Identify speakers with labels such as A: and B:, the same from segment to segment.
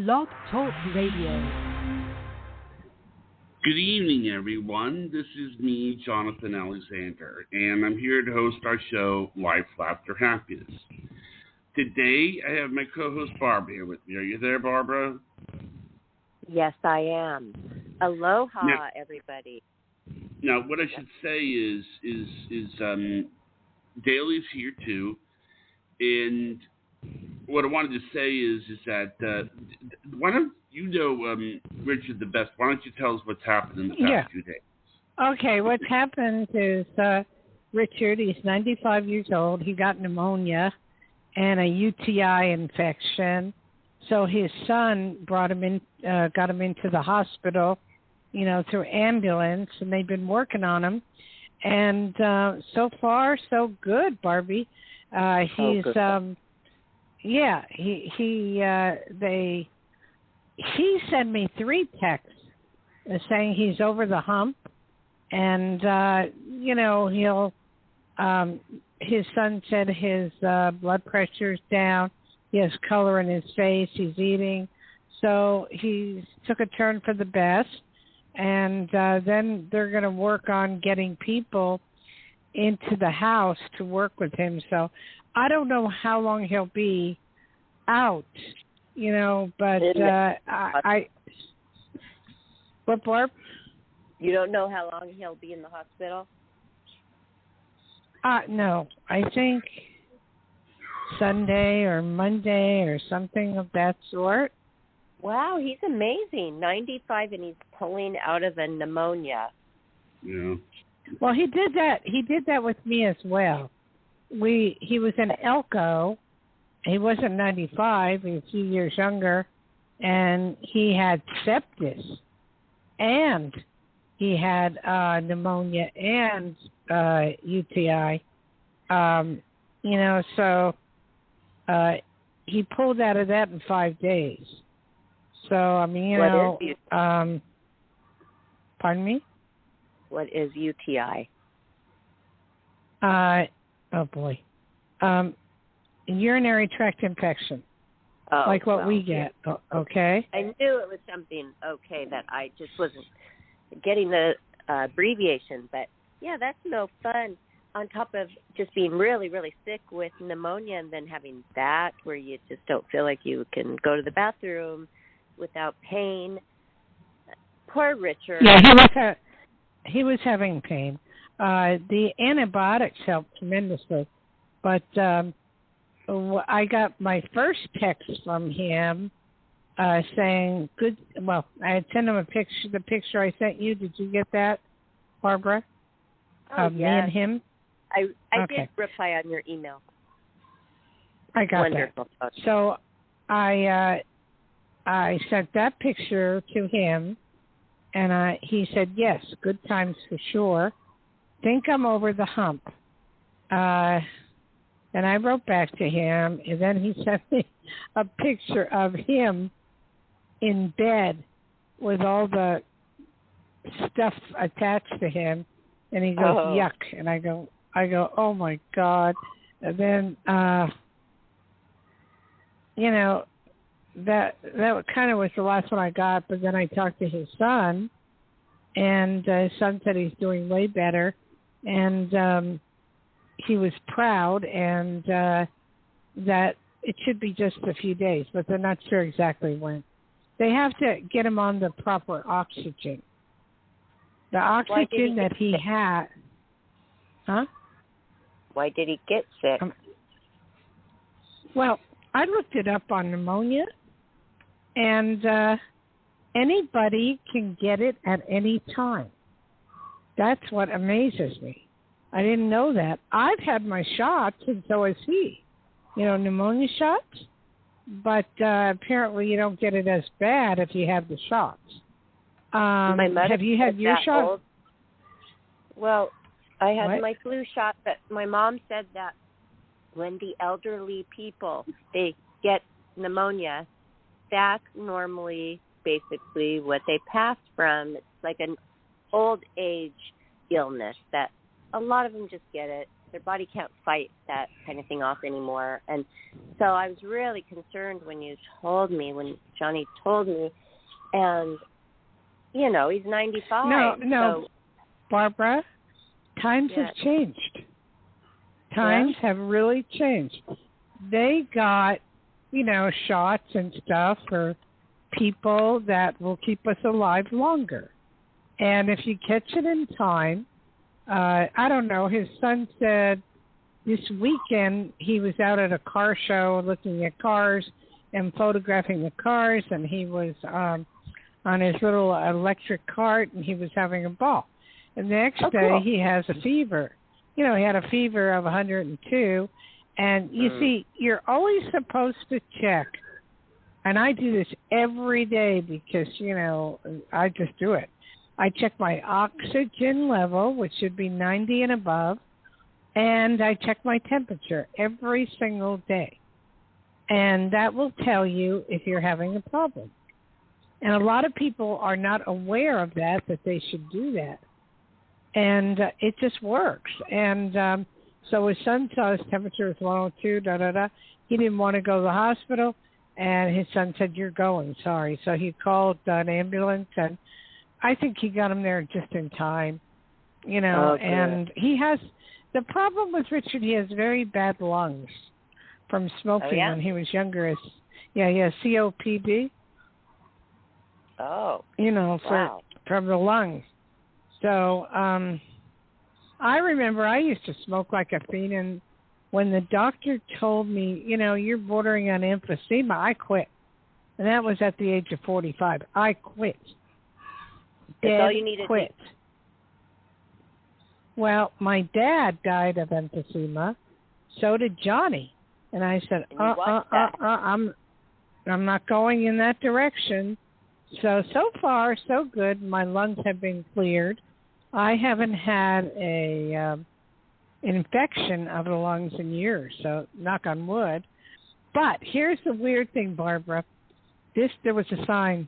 A: Blog Talk Radio.
B: Good evening, everyone. This is me, Jonathan Alexander, and I'm here to host our show, Life, Laughter, Happiness. Today, I have my co-host, Barbara, here with me. Are you there, Barbara?
C: Yes, I am. Aloha, everybody.
B: Now, what I should say is Dayle is here, too, and what I wanted to say is that why don't you know Richard the best? Why don't you tell us what's happened in the past few days?
D: Okay, what's happened is Richard, he's 95 years old. He got pneumonia and a UTI infection. So his son brought him in, got him into the hospital, through ambulance, and they've been working on him. And so far, so good, Barbie. He's he sent me 3 texts saying he's over the hump, and he'll his son said his blood pressure's down, he has color in his face, he's eating, so he took a turn for the best, and then they're going to work on getting people into the house to work with him. So I don't know how long he'll be out, but what, Barb?
C: You don't know how long he'll be in the hospital?
D: No, I think Sunday or Monday or something of that sort.
C: Wow, he's amazing. 95 and he's pulling out of a pneumonia.
B: Yeah.
D: Well, he did that. He did that with me as well. He was in Elko. He wasn't 95. He was a few years younger, and he had sepsis, and he had pneumonia and UTI. So he pulled out of that in 5 days. So pardon me?
C: What is UTI?
D: Oh boy. Urinary tract infection. Like what we get.
C: Yeah.
D: Okay.
C: I knew it was something that I just wasn't getting the abbreviation, but yeah, that's no fun. On top of just being really, really sick with pneumonia and then having that where you just don't feel like you can go to the bathroom without pain. Poor Richard.
D: Yeah, he was having pain. The antibiotics helped tremendously, but I got my first text from him saying good. Well, I had sent him a picture. The picture I sent you. Did you get that, Barbara?
C: Oh,
D: me and him.
C: I did reply on your email.
D: I got
C: Wonderful.
D: that. So I sent that picture to him, and he said, yes, good times for sure. Think I'm over the hump. And I wrote back to him, and then he sent me a picture of him in bed with all the stuff attached to him, and he goes, yuck. And I go, oh my God. And then, that kind of was the last one I got, but then I talked to his son, and his son said he's doing way better, and he was proud, and that it should be just a few days, but they're not sure exactly when. They have to get him on the proper oxygen. The oxygen that he had. Huh?
C: Why did he get sick?
D: Well, I looked it up on pneumonia, and anybody can get it at any time. That's what amazes me. I didn't know that. I've had my shots, and so has he. Pneumonia shots, but apparently you don't get it as bad if you have the shots.
C: My mother
D: have you had your shot?
C: Old. Well, I had my flu shot, but my mom said that when the elderly people, they get pneumonia, that's normally basically what they pass from. It's like an old age illness that a lot of them just get it their body can't fight that kind of thing off anymore. And so I was really concerned when Johnny told me, and, you know, he's 95.
D: No,
C: so,
D: Barbara, times have changed. Times have really changed. They got, you know, shots and stuff for people that will keep us alive longer. And if you catch it in time, I don't know, his son said this weekend he was out at a car show looking at cars and photographing the cars, and he was on his little electric cart, and he was having a ball. And the next day he has a fever. You know, he had a fever of 102. And you see, you're always supposed to check. And I do this every day because, you know, I just do it. I check my oxygen level, which should be 90 and above, and I check my temperature every single day. And that will tell you if you're having a problem. And a lot of people are not aware of that they should do that. And it just works. And so his son saw his temperature was 102, He didn't want to go to the hospital, and his son said, "You're going, sorry." So he called an ambulance, and I think he got him there just in time, you know. And he has, the problem with Richard, he has very bad lungs from smoking when he was younger. He has COPD.
C: Oh.
D: You know, from the lungs. So I remember I used to smoke like a fiend, and when the doctor told me, you know, you're bordering on emphysema, I quit. And that was at the age of 45. I quit.
C: That's all you needed.
D: Quit. Well, my dad died of emphysema. So did Johnny. And I said, I'm not going in that direction. So far, so good. My lungs have been cleared. I haven't had an infection of the lungs in years, so knock on wood. But here's the weird thing, Barbara. There was a sign.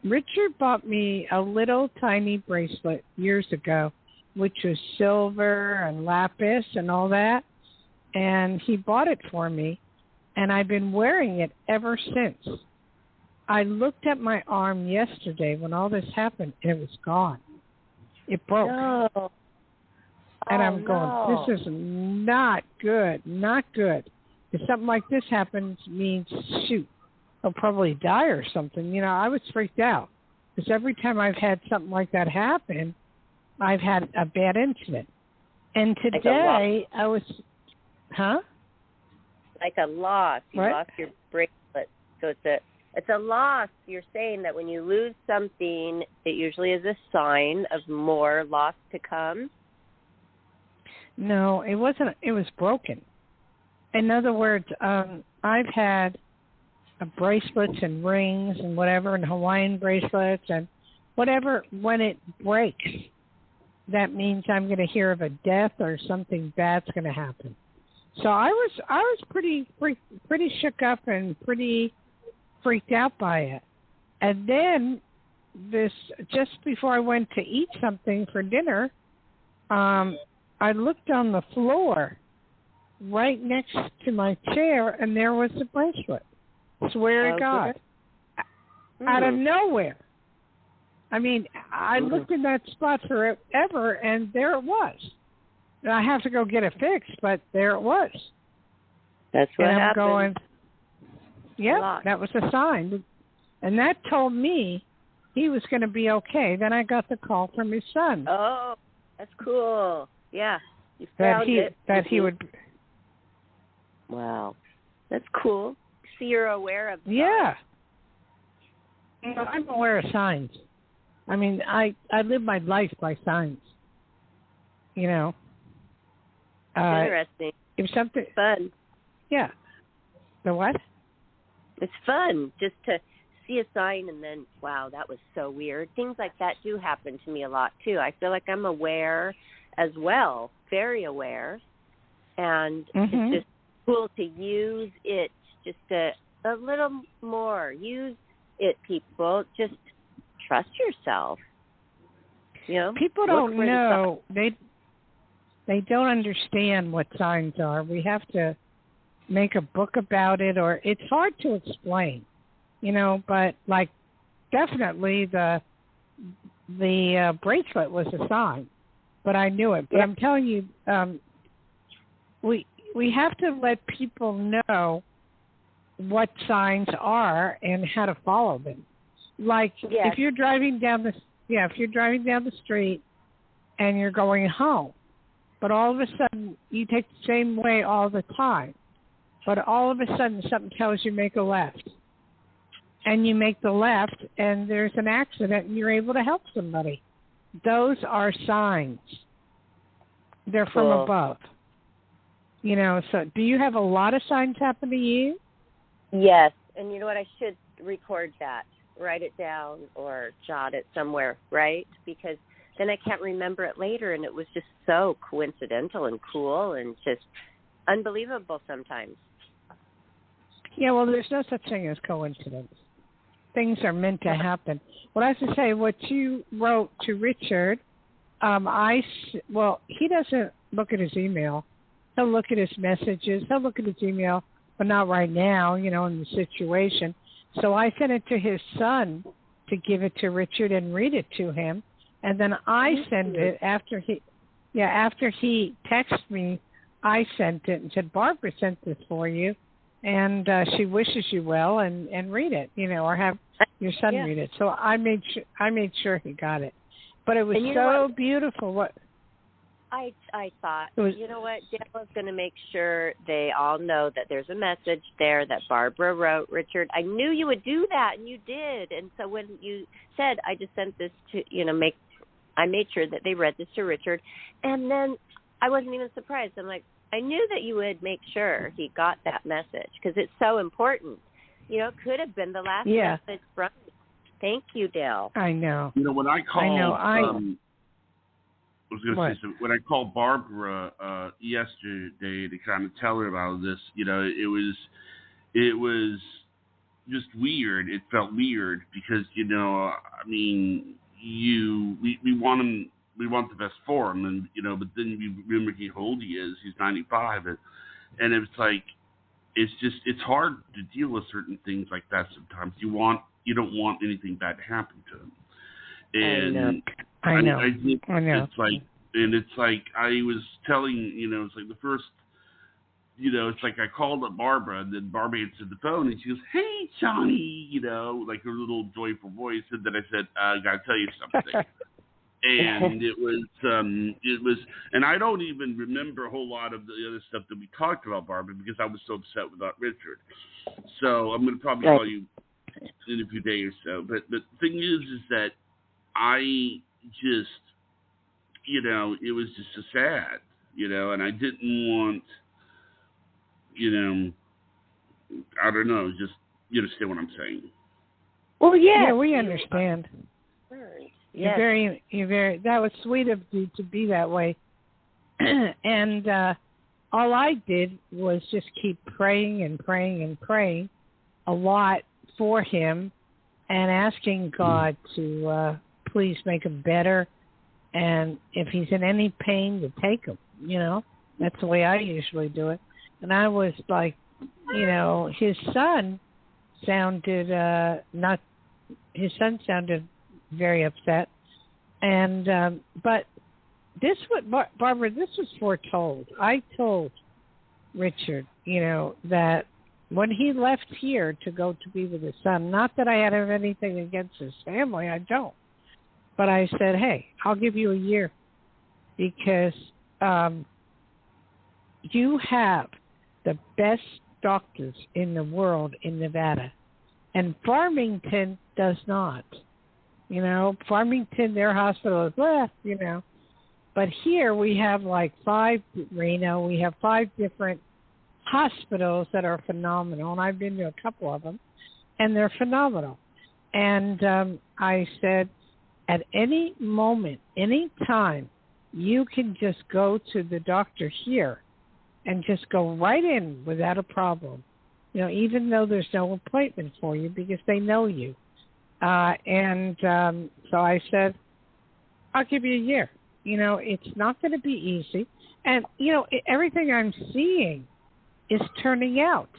D: Richard bought me a little tiny bracelet years ago, which was silver and lapis and all that. And he bought it for me, and I've been wearing it ever since. I looked at my arm yesterday when all this happened, and it was gone. It broke.
C: No.
D: And I'm going, this is not good, not good. If something like this happens, means, shoot, I'll probably die or something. You know, I was freaked out because every time I've had something like that happen, I've had a bad incident. And today I was,
C: Like a loss. You lost your bracelet. So it's a loss. You're saying that when you lose something, it usually is a sign of more loss to come?
D: No, it wasn't. It was broken. In other words, I've had bracelets and rings and whatever, and Hawaiian bracelets and whatever. When it breaks, that means I'm going to hear of a death or something bad's going to happen. So I was pretty shook up and pretty freaked out by it. And then just before I went to eat something for dinner, I looked on the floor right next to my chair, and there was the bracelet. Swear to God. Out of nowhere. I mean, I looked in that spot forever, and there it was. And I have to go get it fixed, but there it was.
C: That's what happened.
D: Going, that was a sign. And that told me he was going to be okay. Then I got the call from his son.
C: Oh, that's cool. Yeah. You found it.
D: That he would.
C: Wow. That's cool. So you're aware of signs.
D: Yeah. You know, I'm aware of signs. I mean, I live my life by signs. You know.
C: Interesting.
D: If something
C: fun.
D: Yeah. The what?
C: It's fun just to see a sign and then, wow, that was so weird. Things like that do happen to me a lot too. I feel like I'm aware as well, very aware, and it's just cool to use it just a little more. Use it, people. Just trust yourself. You know,
D: people don't know. They they don't understand what signs are. We have to make a book about it, or it's hard to explain, but like definitely the bracelet was a sign, but I knew it. But I'm telling you, we have to let people know what signs are and how to follow them. Like if you're driving down the street and you're going home, but all of a sudden you take the same way all the time, but all of a sudden something tells you make a left, and you make the left, and there's an accident, and you're able to help somebody. Those are signs. They're from above. So do you have a lot of signs happen to you?
C: Yes, and you know what? I should record that, write it down, or jot it somewhere, right? Because then I can't remember it later, and it was just so coincidental and cool and just unbelievable sometimes. Yeah, well, there's no such thing as coincidence. Things are meant to happen. Well, I have to say, what you wrote to Richard, he doesn't look at his email. He'll look at his messages. He'll look at his email, but not right now, in the situation. So I sent it to his son to give it to Richard and read it to him. And then I sent it after he texted me. I sent it and said, Barbara sent this for you, and she wishes you well, and read it, or have your son read it. So I made sure he got it. But it was so beautiful. What I thought, you know what, Dayle is going to make sure they all know that there's a message there that Barbara wrote. Richard, I knew you would do that, and you did. And so when you said, I just sent this to, I made sure that they read this to Richard. And then I wasn't even surprised. I'm like, I knew that you would make sure he got that message because it's so important. It could have been the last message from me. Thank you, Dayle. I know.
B: When I called, when I called Barbara yesterday to kind of tell her about this, it was just weird. It felt weird because we want the best for him, and but then we remember how old he is. He's 95, and it's like it's hard to deal with certain things like that sometimes. You don't want anything bad to happen to him. And I know. It's like I was telling, it's like the first, it's like I called up Barbara, and then Barbara answered the phone, and she goes, "Hey, Johnny," like her little joyful voice, and then I said, "I gotta tell you something." And it was, and I don't even remember a whole lot of the other stuff that we talked about, Barbara, because I was so upset without Richard. So I'm going to probably call you in a few days or so. But the thing is that I just, it was just so sad, and I didn't want, I don't know, just, you understand what I'm saying?
D: Well, yeah, we understand. Yes. You're very. That was sweet of you to be that way. And all I did was just keep praying and praying and praying a lot for him, and asking God to please make him better, and if he's in any pain, to take him. That's the way I usually do it. And I was like, his son sounded very upset, and but this Barbara, this was foretold. I told Richard, that when he left here to go to be with his son, not that I had anything against his family, I don't, but I said, hey, I'll give you a year because you have the best doctors in the world in Nevada, and Farmington does not. Farmington, their hospital is left, But here we have like we have 5 different hospitals that are phenomenal. And I've been to a couple of them, and they're phenomenal. And I said, at any moment, any time, you can just go to the doctor here and just go right in without a problem. Even though there's no appointment for you because they know you. So I said, I'll give you a year. it's not going to be easy. And, everything I'm seeing is turning out.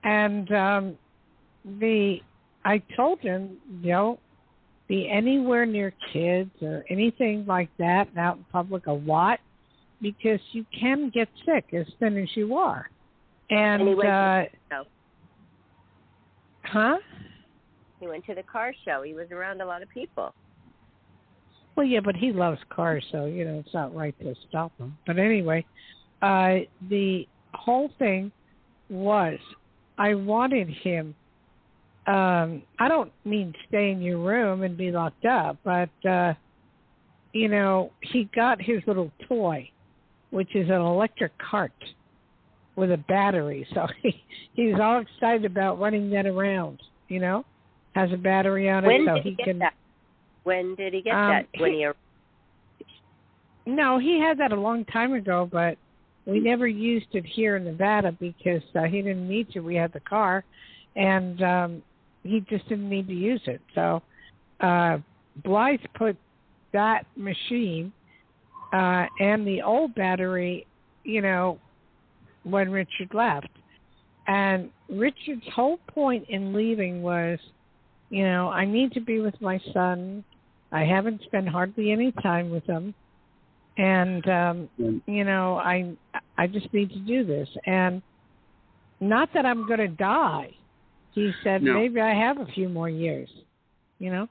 D: And I told him, don't be anywhere near kids or anything like that out in public a lot, because you can get sick as thin as you are. And
C: he went to the show.
D: Huh?
C: He went to the car show. He was around a lot of people.
D: Well, yeah, but he loves cars, so, it's not right to stop him. But anyway, the whole thing was I wanted him, I don't mean stay in your room and be locked up, but, he got his little toy, which is an electric cart with a battery. So he's all excited about running that around, has a battery on it.
C: When
D: so
C: did he get that? When did he get that?
D: No, he had that a long time ago, but we never used it here in Nevada because he didn't need to. We had the car, and he just didn't need to use it. So Blythe put that machine and the old battery, when Richard left. And Richard's whole point in leaving was, I need to be with my son. I haven't spent hardly any time with him. And, I just need to do this. And not that I'm going to die. He said, maybe I have a few more years,
B: Well,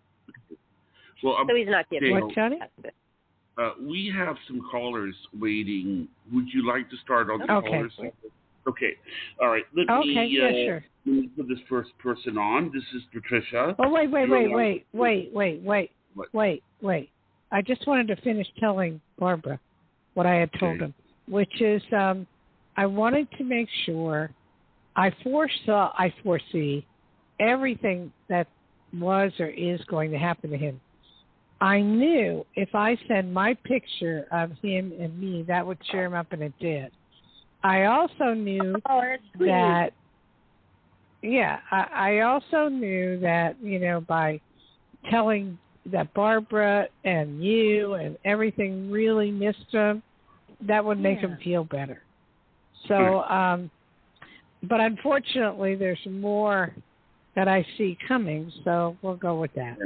C: so he's not giving.
D: What, Johnny?
B: We have some callers waiting. Would you like to start on the callers? Okay. All right. Let me put this first person on. This is Patricia.
D: Oh, wait. I just wanted to finish telling Barbara what I had told him, which is I wanted to make sure I foresee everything that was or is going to happen to him. I knew if I sent my picture of him and me, that would cheer him up, and it did. I also knew that, I also knew that, by telling that Barbara and you and everything really missed him, that would make him feel better. So, but unfortunately, there's more that I see coming, so we'll go with that.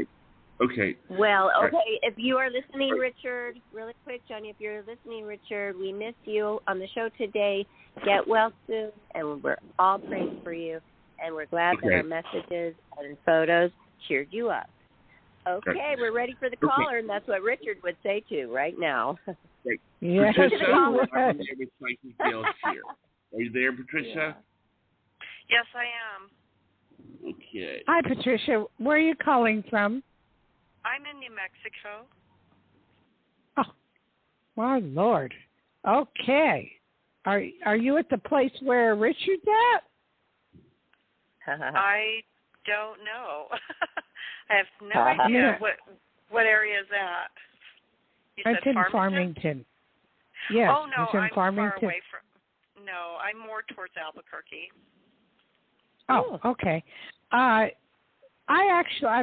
B: Okay.
C: Well, okay, if you are listening, Richard, really quick, Johnny, if you're listening, Richard, we miss you on the show today. Get well soon, and we're all praying for you, and we're glad that our messages and photos cheered you up. Okay, we're ready for the caller, and that's what Richard would say too right now.
D: Yes.
B: Patricia, I'm here with Psychic Dayle Schear. Are you there, Patricia?
E: Yeah. Yes, I am.
B: Okay.
D: Hi, Patricia. Where are you calling from?
E: I'm in New Mexico.
D: Oh, my Lord. Okay. Are you at the place where Richard's at?
E: I don't know. I have no idea what area is that. You
D: it's
E: said
D: in Farmington. Yes.
E: Oh no,
D: it's in
E: I'm
D: Farmington.
E: far away from. No, I'm more towards Albuquerque.
D: Oh, okay. I've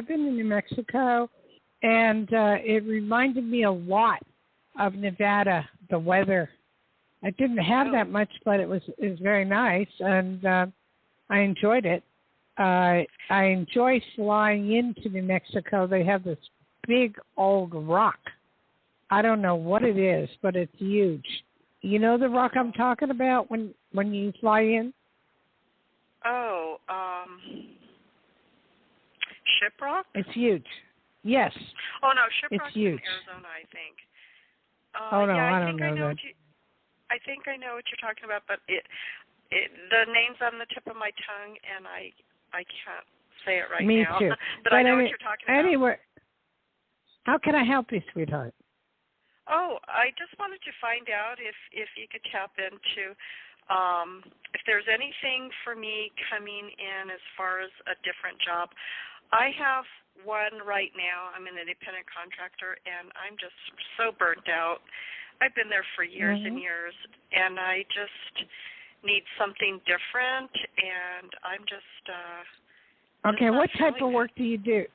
D: been in New Mexico, and it reminded me a lot of Nevada, the weather. I didn't have that much, but it was very nice, and I enjoyed it. I enjoy flying into New Mexico. They have this big old rock. I don't know what it is, but it's huge. You know the rock I'm talking about when you fly in?
E: Oh, Shiprock?
D: It's huge. Yes.
E: Oh no, Shiprock
D: is in
E: Arizona, I think.
D: I don't know that.
E: I think I know what you're talking about, but the name's on the tip of my tongue, and I can't say it right
D: Me
E: now.
D: too.
E: But I know what you're talking about.
D: Anyway, how can I help you, sweetheart?
E: Oh, I just wanted to find out if you could tap into if there's anything for me coming in as far as a different job. I have one right now. I'm an independent contractor, and I'm just so burnt out. I've been there for years and years, and I just need something different, and I'm just
D: okay, what type of work do you do?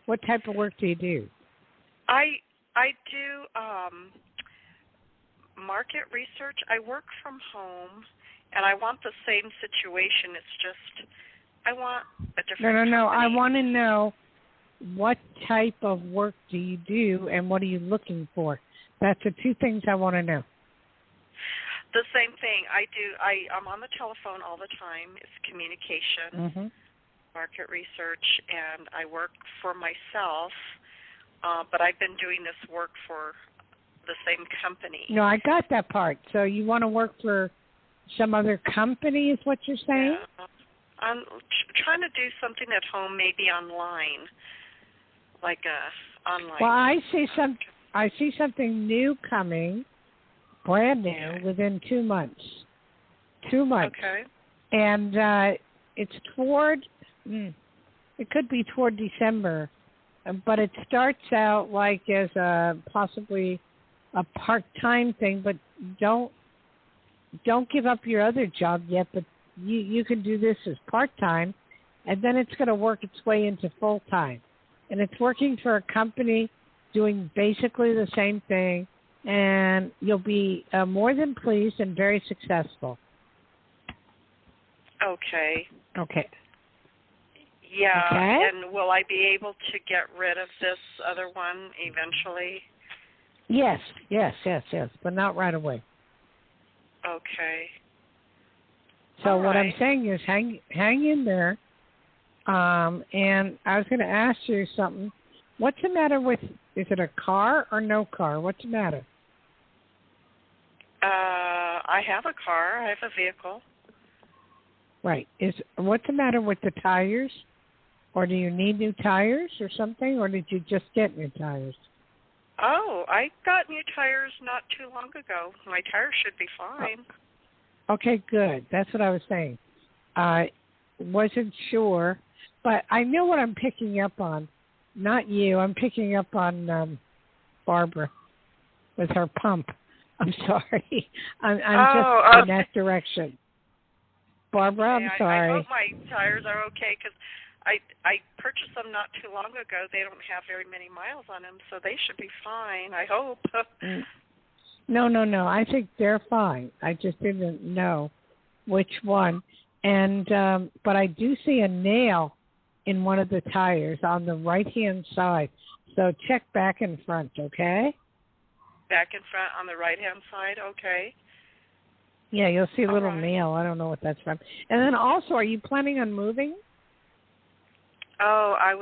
D: What type of work do you do?
E: I I do market research. I work from home, and I want the same situation. It's just I want a different
D: No. I
E: company.
D: want to know what type of work do you do and what are you looking for? That's the two things I want to know.
E: The same thing. I'm on the telephone all the time. It's communication, market research, and I work for myself, but I've been doing this work for the same company.
D: No, I got that part. So you want to work for some other company is what you're saying?
E: Yeah. I'm trying to do something at home, maybe online, like a online.
D: Well, I see something new coming, brand new, within 2 months. 2 months.
E: Okay.
D: And it's toward, it could be toward December, but it starts out like as possibly a part-time thing, but don't give up your other job yet, but you can do this as part-time, and then it's going to work its way into full-time. And it's working for a company doing basically the same thing, and you'll be more than pleased and very successful.
E: Okay.
D: Okay.
E: Yeah,
D: okay.
E: And will I be able to get rid of this other one eventually?
D: Yes, but not right away.
E: Okay.
D: So
E: All
D: what
E: right.
D: I'm saying is hang in there. And I was going to ask you something. What's the matter with, is it a car or no car? What's the matter?
E: I have a car. I have a vehicle.
D: Right. What's the matter with the tires? Or do you need new tires or something? Or did you just get new tires?
E: Oh, I got new tires not too long ago. My tires should be fine.
D: Okay, good. That's what I was saying. I wasn't sure, but I know what I'm picking up on. Not you. I'm picking up on Barbara with her pump. I'm sorry. I'm just in that direction. Barbara,
E: okay,
D: I'm sorry.
E: I hope my tires are okay because I purchased them not too long ago. They don't have very many miles on them, so they should be fine, I hope.
D: No. I think they're fine. I just didn't know which one. And but I do see a nail in one of the tires on the right-hand side. So check back and front, okay?
E: Back and front on the right-hand side, okay.
D: Yeah, you'll see a little
E: right.
D: nail. I don't know what that's from. And then also, are you planning on moving?
E: Oh, I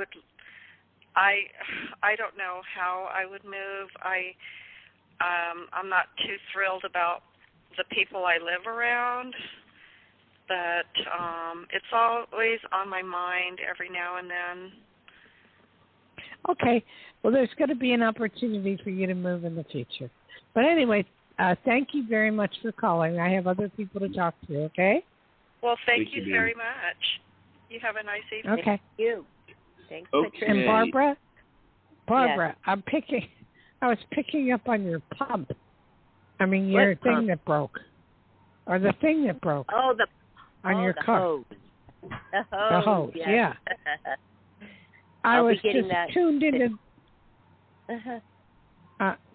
E: don't know how I would move. I'm not too thrilled about the people I live around, but it's always on my mind every now and then.
D: Okay. Well, there's going to be an opportunity for you to move in the future. But anyway, thank you very much for calling. I have other people to talk to, okay?
E: Well, thank you very much. You have a nice evening.
D: Okay.
C: Thank you. Thanks,
B: Okay.
C: Patricia.
D: And Barbara,
C: Yes.
D: I was picking up on your pump. I mean,
C: What
D: your thing
C: pump?
D: that broke. Or the thing that broke on your car.
C: Hose. The hose.
D: The hose,
C: yes.
D: yeah. I
C: I'll
D: was
C: be getting
D: just
C: that.
D: tuned into...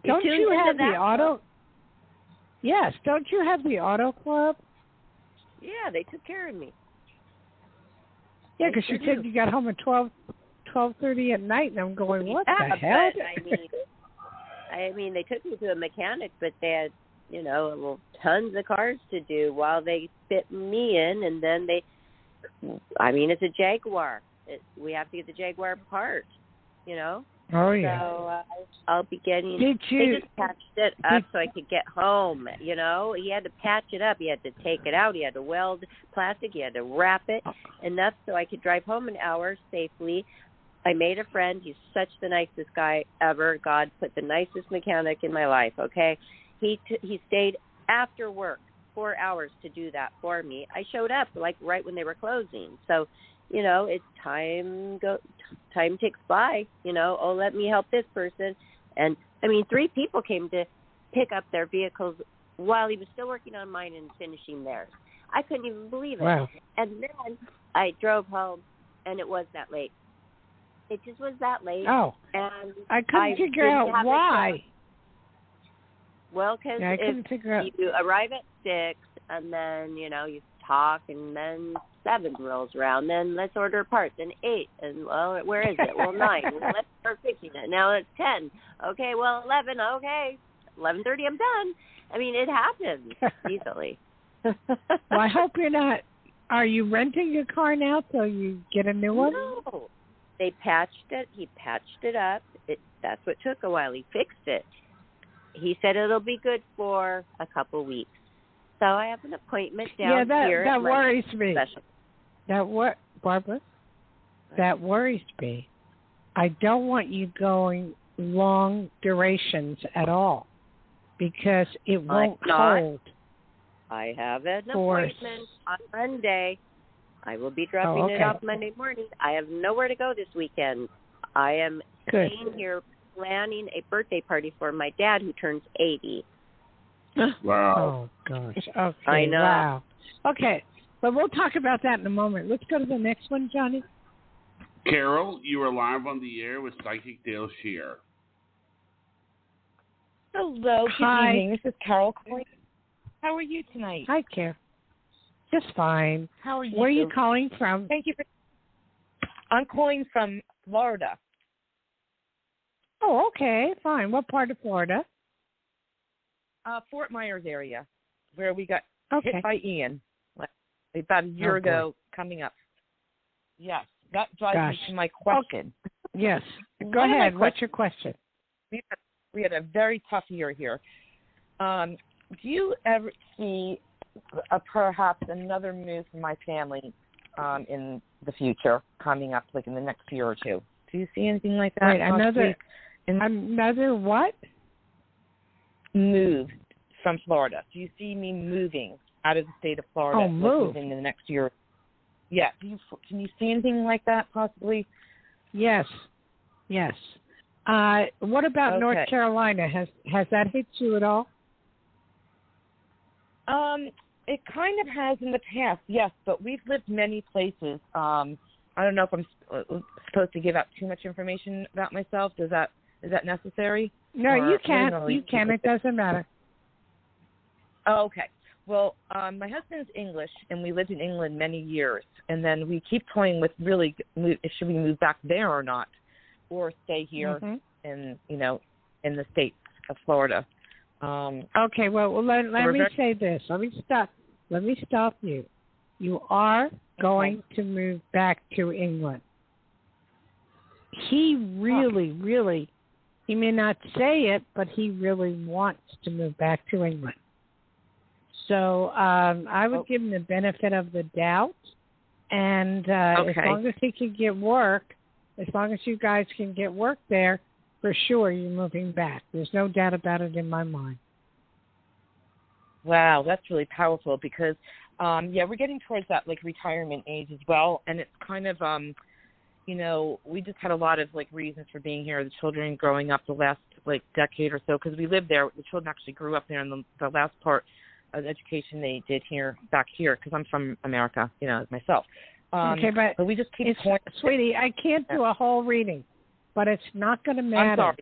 D: don't
C: tuned
D: you
C: into
D: have the
C: that
D: auto...
C: club?
D: Yes, don't you have the auto club?
C: Yeah, they took care of me.
D: Yeah,
C: They
D: because
C: sure
D: you said
C: do.
D: you got home at 12:30 at night, and I'm going, what
C: Yeah,
D: the hell?
C: but, I mean, they took me to a mechanic, but they had, tons of cars to do while they fit me in, and then it's a Jaguar. We have to get the Jaguar apart,
D: Oh, yeah.
C: So I'll be getting.
D: They
C: just patched it up so I could get home. He had to patch it up. He had to take it out. He had to weld plastic. He had to wrap it enough so I could drive home an hour safely. I made a friend. He's such the nicest guy ever. God put the nicest mechanic in my life. Okay, he stayed after work 4 hours to do that for me. I showed up right when they were closing. So. It's time ticks by, let me help this person. And, 3 people came to pick up their vehicles while he was still working on mine and finishing theirs. I couldn't even believe it.
D: Wow.
C: And then I drove home, and it was that late. It just was that late.
D: Oh.
C: And
D: I couldn't figure out why.
C: Well, because
D: I couldn't figure out.
C: You arrive at 6, and then, you talk, and then 7 rolls around. Then let's order parts, and 8. And, well, where is it? Well, 9. Let's start fixing it. Now it's 10. Okay, well, 11. Okay. 11:30, I'm done. I mean, it happens easily.
D: Well, I hope you're not. Are you renting a car now so you get a new one?
C: No. They patched it. He patched it up. That's what took a while. He fixed it. He said it'll be good for a couple weeks. So I have an appointment down here.
D: Yeah, that worries me.
C: Special.
D: Barbara, that worries me. I don't want you going long durations at all because it won't hold.
C: I have an appointment on Monday. I will be dropping it off Monday morning. I have nowhere to go this weekend. I am staying here planning a birthday party for my dad who turns 80.
B: Wow.
D: Oh, gosh. Okay.
C: I know.
D: Wow. Okay. But we'll talk about that in a moment. Let's go to the next one, Johnny.
B: Carol, you are live on the air with Psychic Dayle Schear.
F: Hello. Good evening. This is Carol calling. How are you tonight?
D: Hi, Carol. Just fine.
F: How are you?
D: Where are you calling from?
F: Thank you. I'm calling from Florida.
D: Oh, okay. Fine. What part of Florida?
F: Fort Myers area, where we got
D: Okay.
F: hit by Ian about a year ago coming up. Yes, that drives me to my question.
D: Okay. Yes. Go ahead. What's your question?
F: We had a very tough year here. Do you ever see perhaps another move for my family in the future coming up, like in the next year or two? Do you see anything like that?
D: Wait, another what?
F: Move from Florida. Do you see me moving out of the state of Florida within the next year? Yeah. Can you see anything like that possibly?
D: Yes. Yes. What about North Carolina? Has that hit you at all?
F: It kind of has in the past, yes, but we've lived many places. I don't know if I'm supposed to give out too much information about myself. Is that necessary?
D: No, you can. You can. It doesn't matter.
F: Oh, okay. Well, my husband's English, and we lived in England many years, and then we keep toying with really should we move back there or not, or stay here in the state of Florida.
D: Okay. Well, let me say this. Let me stop you. You are going to move back to England. He really, he may not say it, but he really wants to move back to England. So I would give him the benefit of the doubt. And as long as he can get work, as long as you guys can get work there, for sure you're moving back. There's no doubt about it in my mind.
F: Wow, that's really powerful because, we're getting towards that retirement age as well, and it's kind of, we just had a lot of reasons for being here. The children growing up the last decade or so because we lived there. The children actually grew up there, and the last part of education they did back here because I'm from America, myself. But we just keep
D: sweetie, I can't do a whole reading, but it's not going to matter.
F: I'm sorry.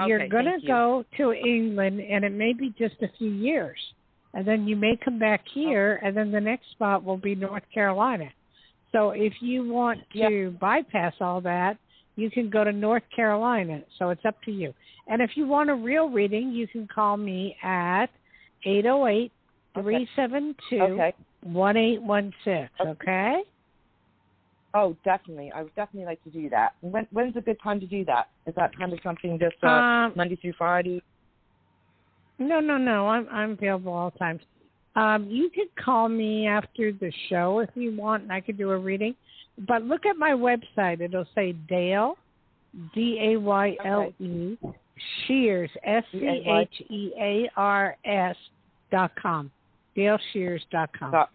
D: You're going to go to England, and it may be just a few years. And then you may come back here, and then the next spot will be North Carolina. So if you want to bypass all that, you can go to North Carolina. So it's up to you. And if you want a real reading, you can call me at 808-372-1816, okay?
F: Oh, definitely. I would definitely like to do that. When's a good time to do that? Is that kind of something just Monday through Friday?
D: No. I'm available all times. You could call me after the show if you want, and I could do a reading. But look at my website. It'll say Dayle, Dayle, Schears, SCHEARS.com, DayleSchears.com.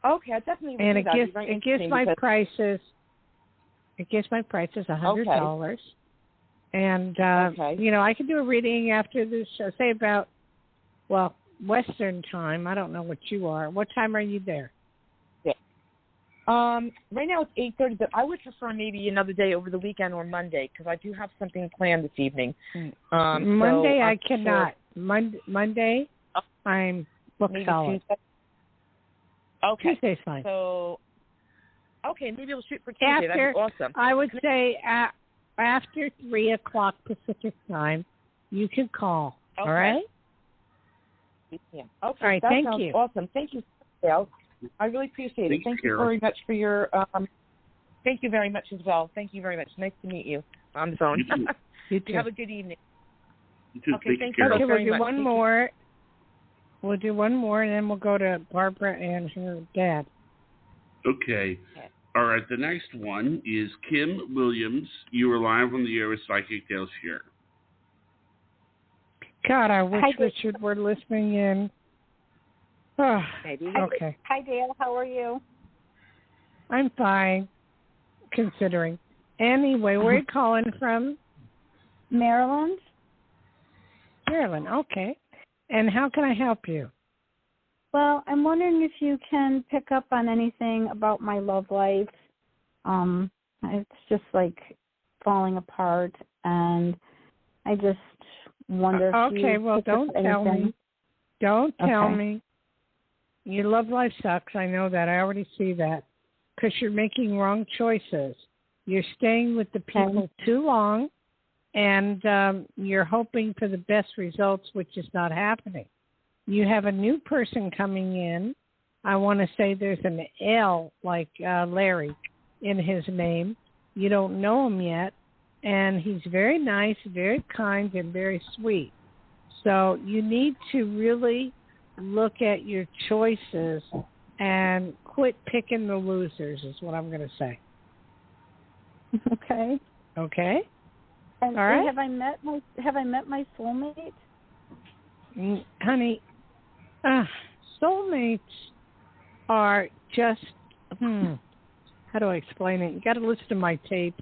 F: Okay, I definitely will
D: and
F: do that.
D: it gives my prices. It gives my prices $100. And I can do a reading after this show. Say about Western time. I don't know what you are. What time are you there?
F: Yeah. Right now it's 8:30, but I would prefer maybe another day over the weekend or Monday because I do have something planned this evening.
D: Monday
F: so
D: I cannot. Monday I'm booked
F: maybe
D: solid.
F: Tuesday. Okay.
D: Tuesday's fine.
F: So, okay, maybe we'll shoot for Tuesday. That'd be awesome.
D: I would say after 3 o'clock Pacific time, you can call.
F: Okay.
D: All right?
F: Yeah. Okay.
D: All right,
F: that
D: thank
F: sounds
D: you.
F: Awesome. Thank you, Dayle. I really appreciate it. Thank you very much for your. Thank you very much as well. Thank you very much. Nice to meet you on the phone.
B: You too.
D: You too.
F: You have a good evening.
B: You too.
F: Okay, thank you.
D: Okay, we'll
F: very
D: do
F: much.
D: one more. We'll do one more, and then we'll go to Barbara and her dad.
B: Okay. All right. The next one is Kim Williams. You are live on the air with Psychic Dayle Schear.
D: God, I wish Richard were listening in. Oh, okay.
G: Hi, Dayle. How are you?
D: I'm fine, considering. Anyway, where are you calling from?
G: Maryland.
D: Maryland, okay. And how can I help you?
G: Well, I'm wondering if you can pick up on anything about my love life. It's just like falling apart, and I just wonder if
D: okay, well, don't tell me. Don't tell
G: Okay.
D: me. Your love life sucks. I know that. I already see that. Because you're making wrong choices. You're staying with the people too long, and you're hoping for the best results, which is not happening. You have a new person coming in. I want to say there's an L, like Larry, in his name. You don't know him yet, and he's very nice, very kind, and very sweet. So you need to really look at your choices and quit picking the losers is what I'm going to say.
G: Okay.
D: Okay?
G: And
D: all right.
G: Have I met my soulmate?
D: Honey, soulmates are just, how do I explain it? You got to listen to my tape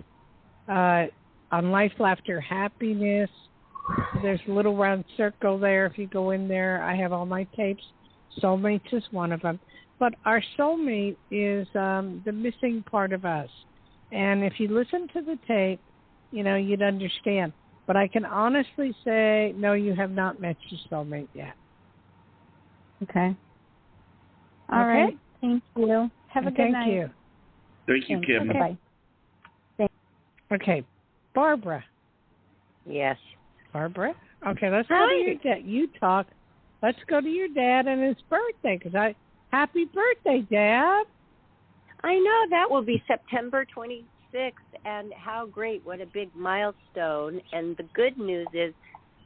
D: on Life, Laughter, Happiness. There's a little round circle there. If you go in there, I have all my tapes. Soulmates is one of them. But our soulmate is the missing part of us. And if you listen to the tape, you'd understand. But I can honestly say, no, you have not met your soulmate yet.
G: Okay. All right. Thank you. Have a good night.
D: Thank you.
B: Thank you, Kim.
G: Bye-bye.
D: Okay. Barbara.
C: Yes.
D: Barbara? Okay, let's go to your dad. You talk. Let's go to your dad and his birthday. Happy birthday, Dad.
C: I know that will be September 26th, and how great, what a big milestone. And the good news is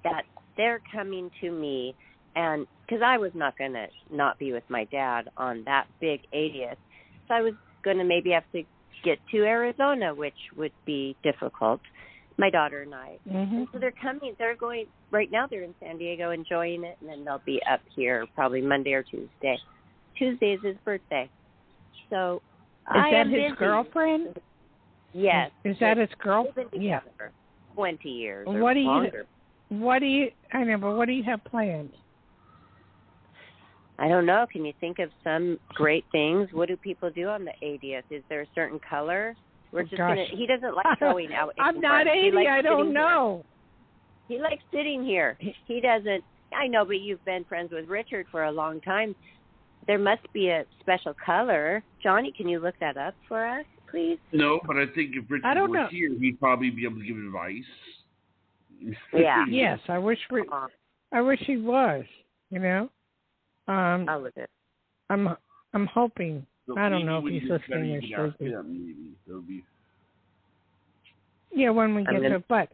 C: that they're coming to me, and because I was not going to not be with my dad on that big 80th, so I was going to maybe have to get to Arizona, which would be difficult, my daughter and I.
D: Mm-hmm.
C: And so they're coming, they're going, right now they're in San Diego enjoying it, and then they'll be up here probably Monday or Tuesday. Tuesday is his birthday. So
D: Is that his girlfriend?
C: Yes.
D: Is that his girlfriend?
C: They've been together for 20 years or
D: what
C: longer.
D: I know, but what do you have planned?
C: I don't know. Can you think of some great things? What do people do on the 80th? Is there a certain color? We're just gonna. He doesn't like going out.
D: I'm not 80. I don't know.
C: He likes sitting here. He doesn't. I know, but you've been friends with Richard for a long time. There must be a special color. Johnny, can you look that up for us, please?
B: No, but I think if Richard were here, he'd probably be able to give advice.
C: Yeah.
D: Yes, I wish he was.
C: I'll look it.
D: I'm hoping.
B: So
D: I don't know if he's listening or sleeping. Yeah, when we get to it. But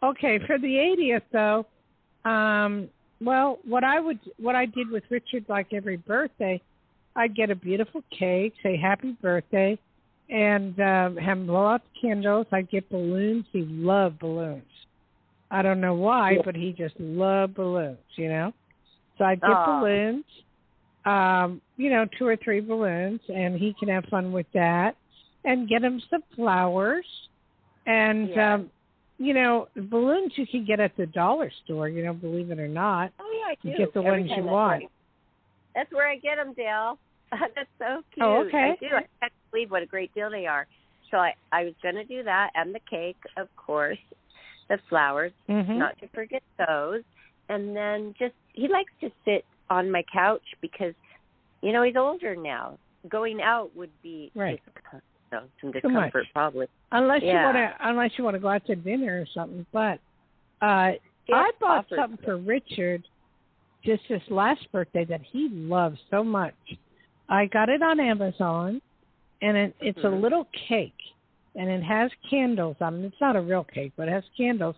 D: okay, for the 80th though, well, what I did with Richard, like every birthday, I'd get a beautiful cake, say happy birthday, and have him blow out the candles. I'd get balloons. He loved balloons. I don't know why, but he just loved balloons, So I'd get balloons, 2 or 3 balloons, and he can have fun with that, and get him some flowers, and balloons you can get at the dollar store, believe it or not.
C: Oh, yeah, I do.
D: You get the ones you want.
C: That's where I get them, Dayle. That's so cute.
D: Oh, okay.
C: I do. I believe what a great deal they are. So I was going to do that, and the cake, of course, the flowers, not to forget those. And then he likes to sit on my couch because, he's older now. Going out would be some discomfort probably. Unless you want to
D: go out to dinner or something. But I bought something for Richard just this last birthday that he loves so much. I got it on Amazon, and it's a little cake, and it has candles on it. It's not a real cake, but it has candles.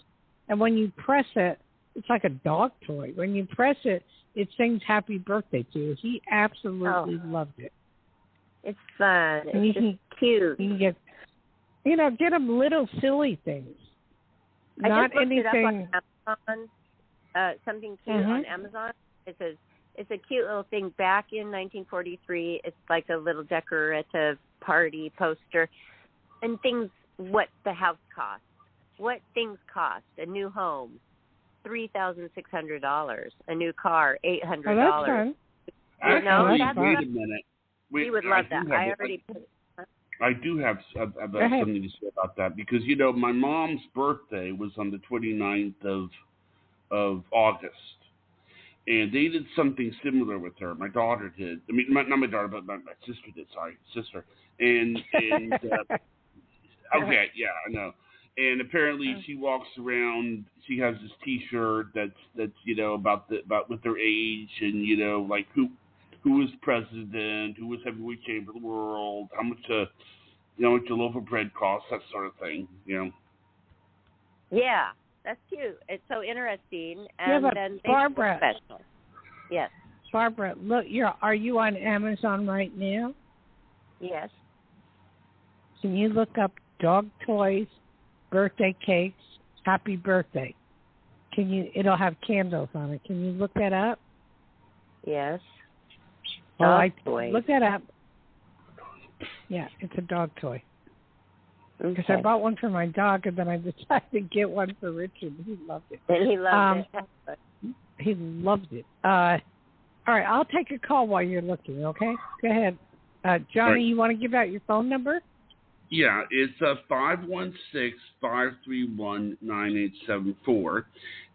D: And when you press it, it's like a dog toy. When you press it, it sings happy birthday to you. He absolutely loved it.
C: It's fun. It's just cute.
D: You can get him little silly things.
C: Not anything. It up on Amazon, something cute on Amazon. It's a cute little thing. Back in 1943, it's like a little decorative party poster and things. What the house costs. What things cost. A new home, $3,600. A new car, $800.
D: Oh, that's fun.
B: Wait a minute.
C: He would love that.
B: I do have something to say about that because, my mom's birthday was on the 29th of August. And they did something similar with her. My daughter did. I mean, not my daughter, but my sister did. Sorry, sister. And okay, yeah, I know. And apparently, she walks around. She has this T-shirt that's about with her age and like who was president, who was heavyweight champion of the world, how much a loaf of bread costs, that sort of thing.
C: Yeah. That's cute. It's so interesting. And
D: but
C: then
D: Barbara.
C: Special. Yes.
D: Barbara, look, are you on Amazon right now?
C: Yes.
D: Can you look up dog toys, birthday cakes, happy birthday? It'll have candles on it. Can you look that up?
C: Yes.
D: Dog toy. Look that up. Yeah, it's a dog toy. Because I bought one for my dog, and then I decided to get one for Richard. He loved it.
C: And he loved it.
D: He loved it. All right, I'll take a call while you're looking, okay? Go ahead. Johnny, you want to give out your phone number?
B: Yeah, it's 516-531-9874.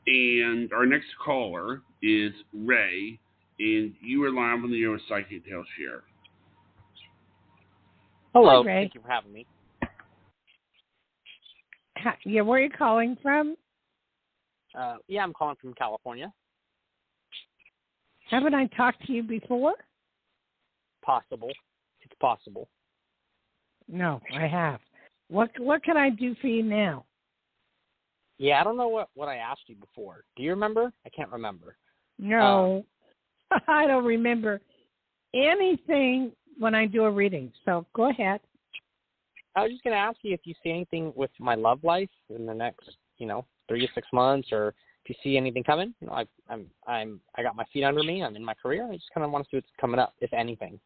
B: And our next caller is Ray, and you are live on the air with Psychic Dayle Schear.
H: Hello.
D: Hi, Ray.
H: Thank you for having me.
D: Yeah, where are you calling from?
H: I'm calling from California.
D: Haven't I talked to you before?
H: Possible. It's possible.
D: No, I have. What can I do for you now?
H: Yeah, I don't know what I asked you before. Do you remember? I can't remember.
D: No, I don't remember anything when I do a reading. So go ahead.
H: I was just going to ask you if you see anything with my love life in the next, 3 to 6 months, or if you see anything coming. I got my feet under me. I'm in my career. I just kind of want to see what's coming up, if anything.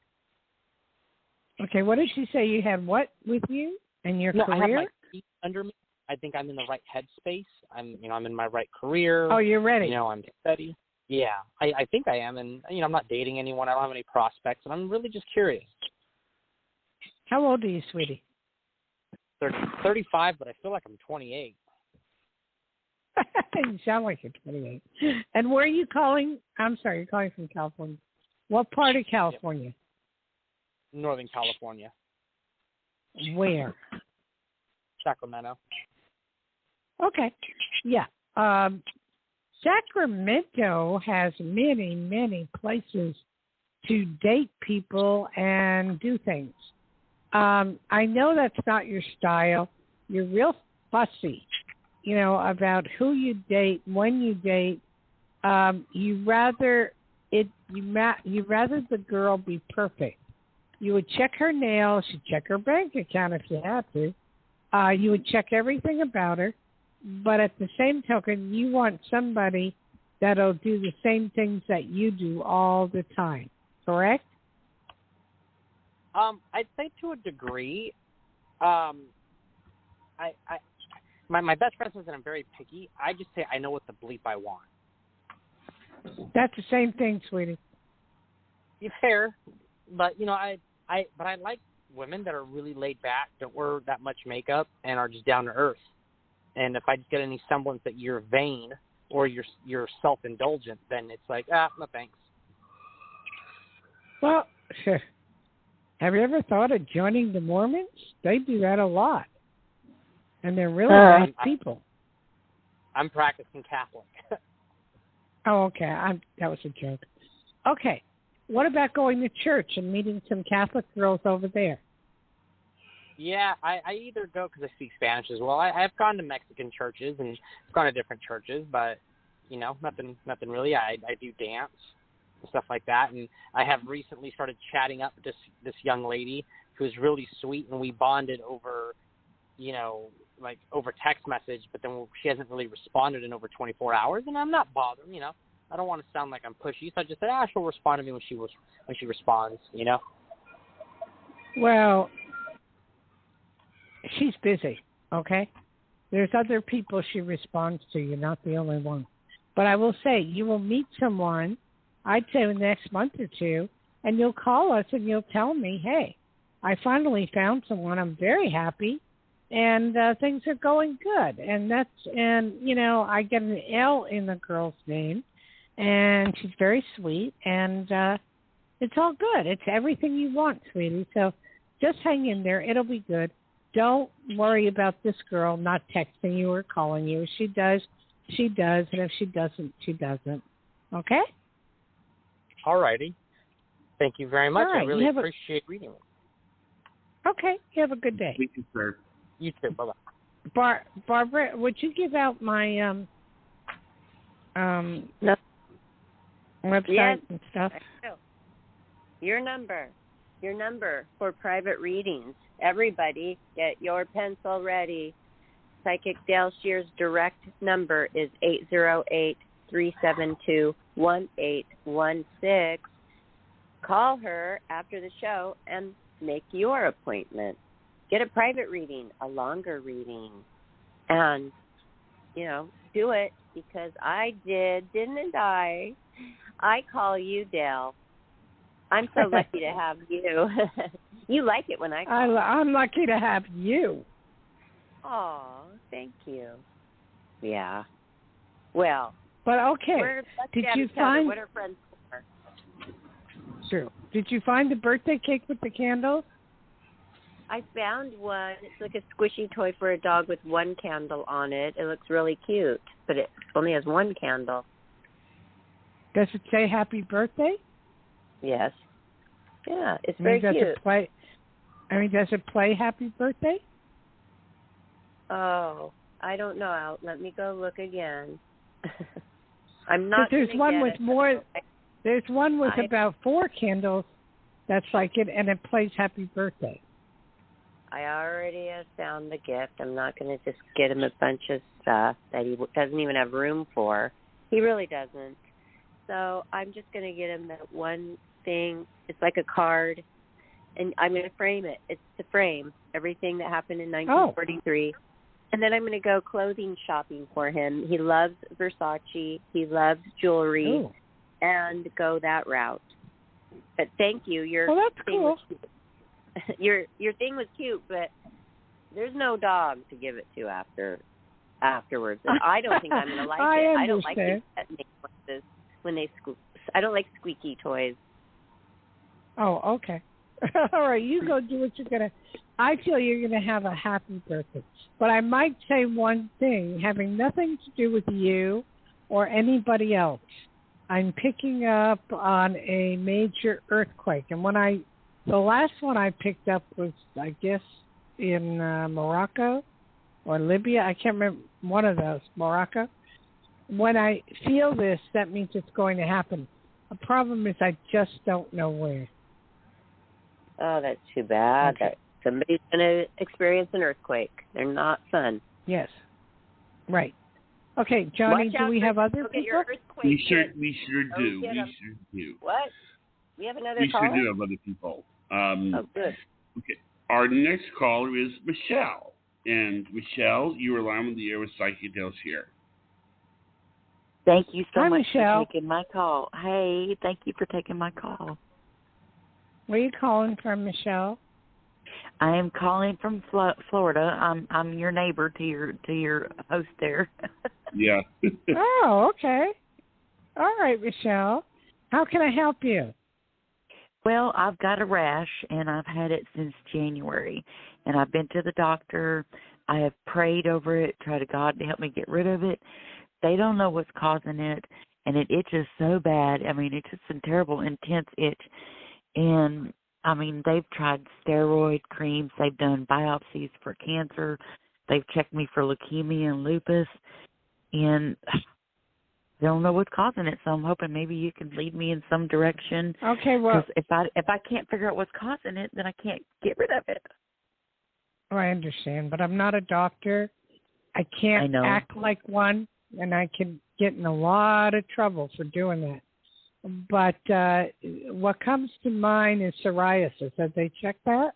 D: Okay, what did you say you had? What with you and your career?
H: I have my feet under me. I think I'm in the right headspace. I'm in my right career.
D: Oh, you're ready.
H: I'm steady. Yeah, I think I am, and I'm not dating anyone. I don't have any prospects, and I'm really just curious.
D: How old are you, sweetie?
H: 35, but I feel like I'm 28.
D: You sound like you're 28. And where are you calling? I'm sorry, you're calling from California. What part of California?
H: Northern California.
D: Where?
H: Sacramento.
D: Okay. Yeah. Sacramento has many, many places to date people and do things. I know that's not your style. You're real fussy, about who you date, when you date. You rather the girl be perfect. You would check her nails, you'd check her bank account if you had to. You would check everything about her, but at the same token, you want somebody that'll do the same things that you do all the time. Correct?
H: I'd say to a degree. My best friend says that I'm very picky. I just say I know what the bleep I want.
D: That's the same thing, sweetie.
H: Fair, but I like women that are really laid back, don't wear that much makeup, and are just down to earth. And if I just get any semblance that you're vain or you're self-indulgent, then it's like, no thanks.
D: Well, have you ever thought of joining the Mormons? They do that a lot. And they're really nice people.
H: I'm practicing Catholic.
D: Oh, okay. That was a joke. Okay. What about going to church and meeting some Catholic girls over there?
H: Yeah, I either go because I speak Spanish as well. I've gone to Mexican churches and I've gone to different churches, but, nothing really. I do dance and stuff like that. And I have recently started chatting up with this young lady who's really sweet, and we bonded over, over text message, but then she hasn't really responded in over 24 hours, and I'm not bothered, I don't want to sound like I'm pushy, so I just said, she'll respond to me when she responds,
D: Well, she's busy, okay? There's other people she responds to. You're not the only one. But I will say, you will meet someone, I'd say in the next month or two, and you'll call us and you'll tell me, hey, I finally found someone. I'm very happy, and things are going good. And I get an L in the girl's name, and she's very sweet, and it's all good. It's everything you want, sweetie. So just hang in there. It'll be good. Don't worry about this girl not texting you or calling you. If she does, she does. And if she doesn't, she doesn't. Okay?
H: All righty. Thank you very much.
D: Right.
H: I really appreciate reading it.
D: Okay. You have a good day.
B: Thank you, sir.
H: You too. Bye-bye.
D: Barbara, would you give out my website and stuff?
C: Your number for private readings. Everybody, get your pencil ready. Psychic Dayle Schear's direct number is 808-372-1816. Call her after the show and make your appointment. Get a private reading, a longer reading. And, do it because I did, didn't I? I call you, Dayle. I'm so lucky to have you. You like it when I call.
D: I'm lucky to have you.
C: Oh, thank you. Yeah. Well.
D: But okay. Did you find
C: what are friends for?
D: True. Did you find the birthday cake with the candles?
C: I found one. It's like a squishy toy for a dog with one candle on it. It looks really cute, but it only has one candle.
D: Does it say happy birthday?
C: Yes. Yeah, it's very cute.
D: Does it play happy birthday?
C: Oh, I don't know. Let me go look again. I'm not.
D: There's one with more. There's one with about 4 candles. That's like it, and it plays happy birthday.
C: I already have found the gift. I'm not going to just get him a bunch of stuff that he doesn't even have room for. He really doesn't. So I'm just going to get him that one thing. It's like a card, and I'm going to frame it. It's to frame everything that happened in 1943. Oh. And then I'm going to go clothing shopping for him. He loves Versace. He loves jewelry.
D: Ooh.
C: And go that route. But thank you.
D: That's cool.
C: Your thing was cute, but there's no dog to give it to afterwards. And I don't think I'm going to like it. I don't like these pet noises when they I don't like squeaky toys.
D: Oh, okay. All right, you go do what you're going to. I feel you're going to have a happy birthday. But I might say one thing, having nothing to do with you or anybody else. I'm picking up on a major earthquake. And the last one I picked up was, I guess, in Morocco or Libya. I can't remember, one of those, Morocco. When I feel this, that means it's going to happen. The problem is I just don't know where.
C: Oh, that's too bad.
D: Okay.
C: Somebody's going to experience an earthquake. They're not fun.
D: Yes. Right. Okay, Johnny, do we have other people?
B: We sure do.
C: What? We have another caller?
B: We sure do have other people.
C: Oh, good.
B: Okay. Our next caller is Michelle. And Michelle, you are live on the air with Psychic Dayle Schear.
I: Thank you so much
D: Michelle.
I: for taking my call. Hey, thank you for taking my call.
D: Where are you calling from, Michelle?
I: I am calling from Florida. I'm your neighbor to your host there.
B: Yeah.
D: Oh, okay. All right, Michelle. How can I help you?
I: Well, I've got a rash, and I've had it since January. And I've been to the doctor. I have prayed over it, tried to God to help me get rid of it. They don't know what's causing it, and it itches so bad. I mean, it's just a terrible, intense itch. And, I mean, they've tried steroid creams. They've done biopsies for cancer. They've checked me for leukemia and lupus. And they don't know what's causing it, so I'm hoping maybe you can lead me in some direction.
D: Okay, well,
I: because if I can't figure out what's causing it, then I can't get rid of it.
D: I understand, but I'm not a doctor. I can't act like one, and I can get in a lot of trouble for doing that. But what comes to mind is psoriasis. Have they checked that?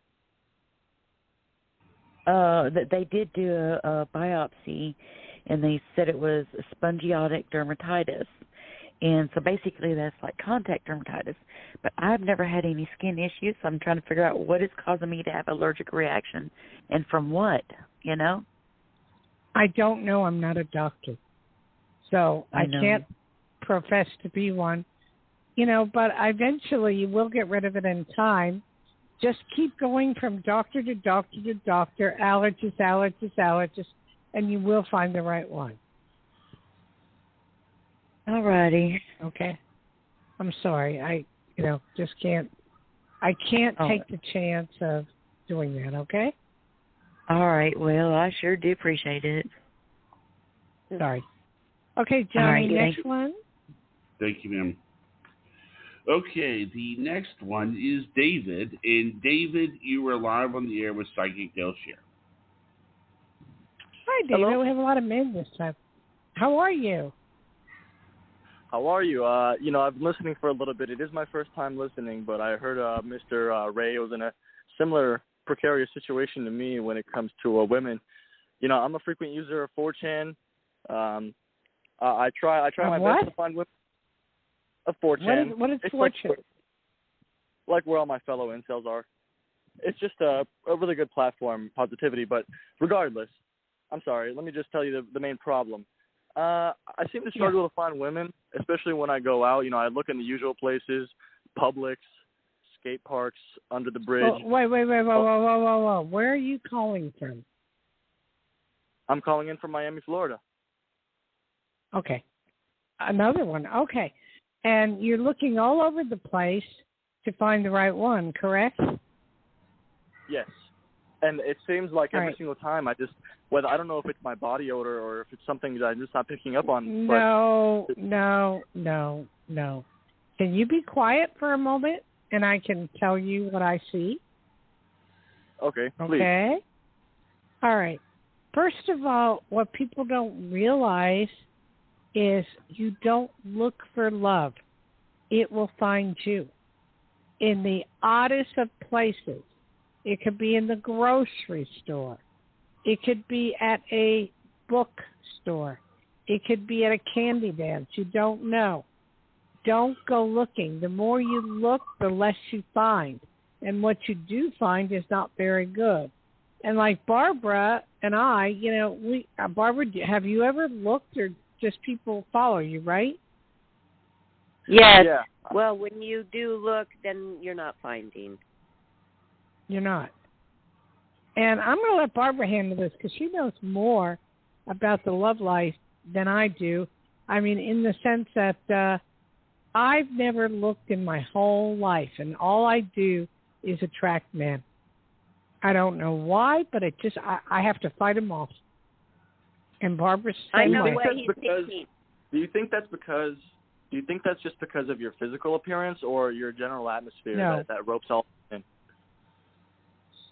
I: They did do a biopsy, and they said it was spongiotic dermatitis. And so basically that's like contact dermatitis. But I've never had any skin issues, so I'm trying to figure out what is causing me to have allergic reaction and from what, you know?
D: I don't know. I'm not a doctor. So I can't profess to be one. You know, but eventually you will get rid of it in time. Just keep going from doctor to doctor to doctor, allergist, and you will find the right one.
I: All righty.
D: Okay. I'm sorry. I just can't. I can't take the chance of doing that, okay?
I: All right. Well, I sure do appreciate it.
D: Sorry. Okay, Johnny, next one.
B: Thank you, ma'am. Okay, the next one is David. And David, you were live on the air with Psychic Dayle Schear.
D: Hi, David.
J: Hello?
D: We have a lot of men this time. How are you?
J: How are you? I've been listening for a little bit. It is my first time listening, but I heard Mr. Ray was in a similar precarious situation to me when it comes to women. You know, I'm a frequent user of 4chan. I try my best to find women of 4chan.
D: What is 4chan?
J: Like where all my fellow incels are. It's just a really good platform, positivity. But regardless, I'm sorry. Let me just tell you the main problem. I seem to struggle to find women, especially when I go out. You know, I look in the usual places, Publix, skate parks, under the bridge.
D: Wait, whoa. Where are you calling from?
J: I'm calling in from Miami, Florida.
D: Okay. Another one. Okay. And you're looking all over the place to find the right one, correct?
J: Yes. And it seems like every single time I don't know if it's my body odor or if it's something that I'm just not picking up on.
D: No. Can you be quiet for a moment and I can tell you what I see?
J: Okay, please.
D: Okay? All right. First of all, what people don't realize is you don't look for love. It will find you in the oddest of places. It could be in the grocery store. It could be at a bookstore. It could be at a candy dance. You don't know. Don't go looking. The more you look, the less you find. And what you do find is not very good. And like Barbara and I, Barbara, have you ever looked or just people follow you, right?
C: Yes.
J: Yeah.
C: Well, when you do look, then you're not finding.
D: You're not. And I'm going to let Barbara handle this because she knows more about the love life than I do. I mean, in the sense that I've never looked in my whole life, and all I do is attract men. I don't know why, but I have to fight them off. And Barbara's saying,
J: do you think that's just because of your physical appearance or your general atmosphere that ropes all in?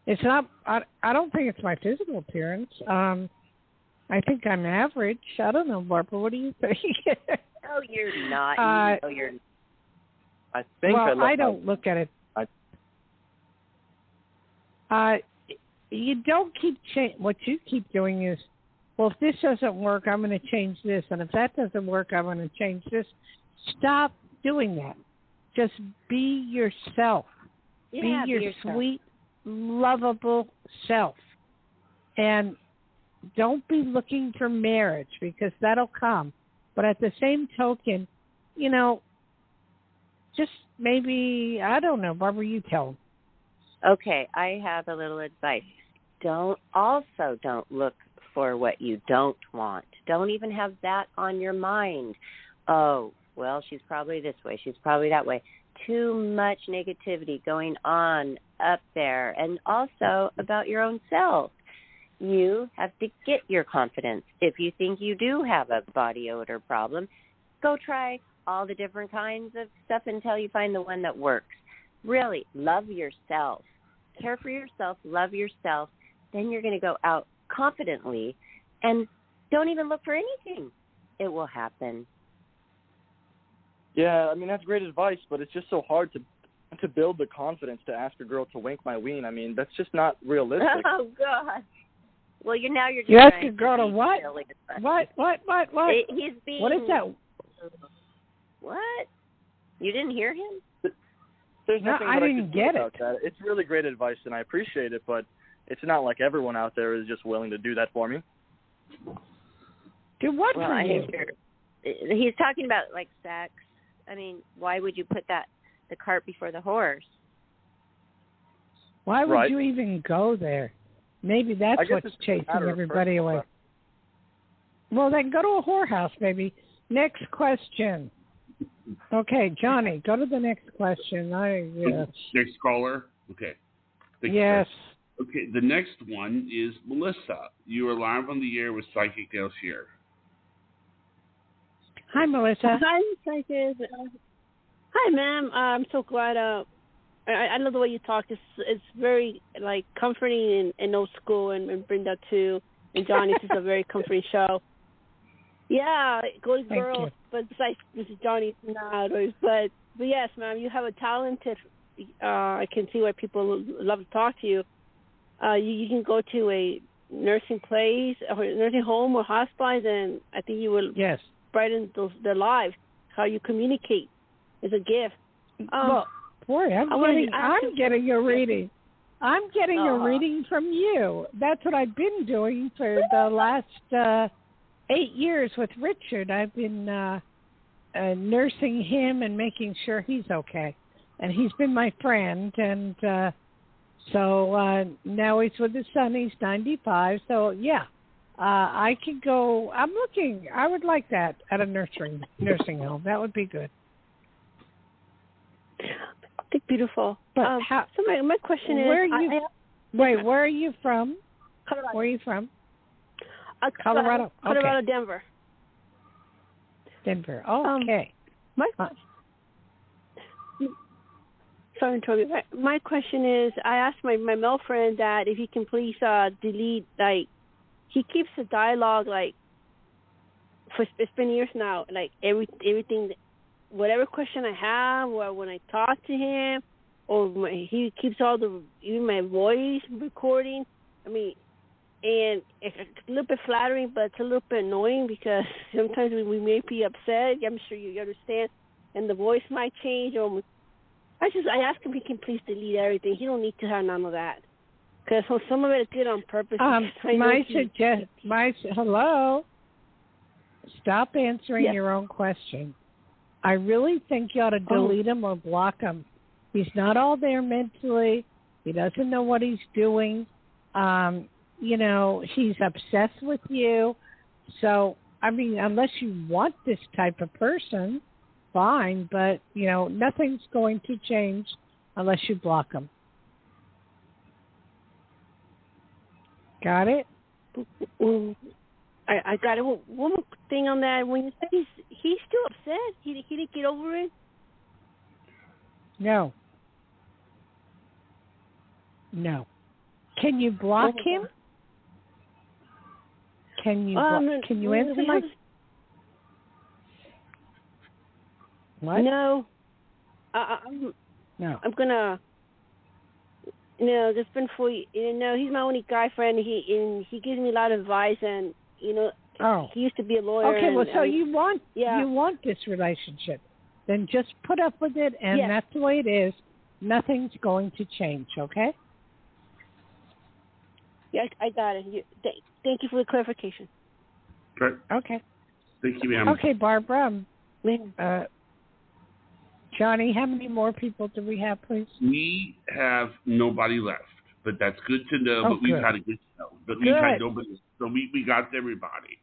D: It's not. I don't think it's my physical appearance. I think I'm average. I don't know, Barbara. What do you think?
C: No, you're not. You're.
J: I think.
D: Well, I don't look at it. You don't keep what you keep doing is, well, if this doesn't work, I'm going to change this, and if that doesn't work, I'm going to change this. Stop doing that. Just be yourself.
C: Yeah,
D: be your sweet, lovable self. And don't be looking for marriage because that'll come. But at the same token, just maybe, I don't know, Barbara, you tell them.
C: Okay, I have a little advice. Don't look for what you don't want. Don't even have that on your mind. Oh, well, she's probably this way. She's probably that way. Too much negativity going on up there. And also about your own self. You have to get your confidence. If you think you do have a body odor problem, go try all the different kinds of stuff until you find the one that works. Really, love yourself. Care for yourself, love yourself. Then you're going to go out confidently and don't even look for anything. It will happen.
J: Yeah, I mean, that's great advice, but it's just so hard to build the confidence to ask a girl to wink my ween. I mean, that's just not realistic.
C: Oh, God. Well, you're just
D: you ask a girl to what? What?
C: He's being...
D: What is that?
C: What? You didn't hear him?
J: There's nothing
D: I didn't get
J: about that. It's really great advice, and I appreciate it, but it's not like everyone out there is just willing to do that for me.
D: Do what for you?
C: He's talking about, like, sex. I mean, why would you put the cart before the horse?
D: Why would you even go there? Maybe that's what's chasing everybody away. Well, then go to a whorehouse, maybe. Next question. Okay, Johnny, go to the next question.
B: Next caller? Okay.
D: Yes.
B: Okay, the next one is Melissa. You are live on the air with Psychic Dayle Schear.
D: Hi, Melissa.
K: Hi, Psychic. Hi, ma'am. I'm so glad. I love the way you talk. It's very comforting and old school, and Brenda too, and Johnny. This is a very comforting show. Yeah, good girl. But besides Mrs. Johnny, not always. But yes, ma'am, you have a talented. I can see why people love to talk to you. You can go to a nursing place or nursing home or hospice, and I think you will brighten their lives. How you communicate is a gift.
D: Well, boy, I'm getting a reading. I'm getting a reading from you. That's what I've been doing for the last 8 years with Richard. I've been nursing him and making sure he's okay. And he's been my friend. And so now he's with his son. He's 95. So, yeah, I could go. I'm looking. I would like that at a nursing home. That would be good.
K: Beautiful.
D: But
K: so my question is,
D: where are you from?
K: Colorado.
D: Where are you from?
K: Colorado. Colorado,
D: okay.
K: Denver.
D: Denver. Okay.
K: Sorry, Toby. My question is, I asked my male friend that if he can please delete, he keeps the dialogue, for it's been years now, everything, whatever question I have, or when I talk to him, or he keeps even my voice recording. I mean, and it's a little bit flattering, but it's a little bit annoying because sometimes we may be upset. I'm sure you understand, and the voice might change. Or I ask him if he can please delete everything. He don't need to have none of that because some of it is good on purpose.
D: Hello. Stop answering your own question. I really think you ought to delete him or block him. He's not all there mentally. He doesn't know what he's doing. He's obsessed with you. So, I mean, unless you want this type of person, fine. But, nothing's going to change unless you block him. Got it?
K: I got it. One more thing on that. When you say he's still upset, he didn't get over it?
D: No. Can you block him? Can you answer my... What?
K: No.
D: No.
K: I'm gonna... No, there's been he's my only guy friend. He gives me a lot of advice, and he used to be a lawyer.
D: Okay, so you want this relationship. Then just put up with it, and that's the way it is. Nothing's going to change, okay?
K: Yeah, I got it. Thank you for the clarification.
B: Great.
D: Okay.
B: Thank you, ma'am.
D: Okay, Barbara. Johnny, how many more people do we have, please?
B: We have nobody left, but that's good to know. But we've had a good show. But we've had nobody. So we got everybody.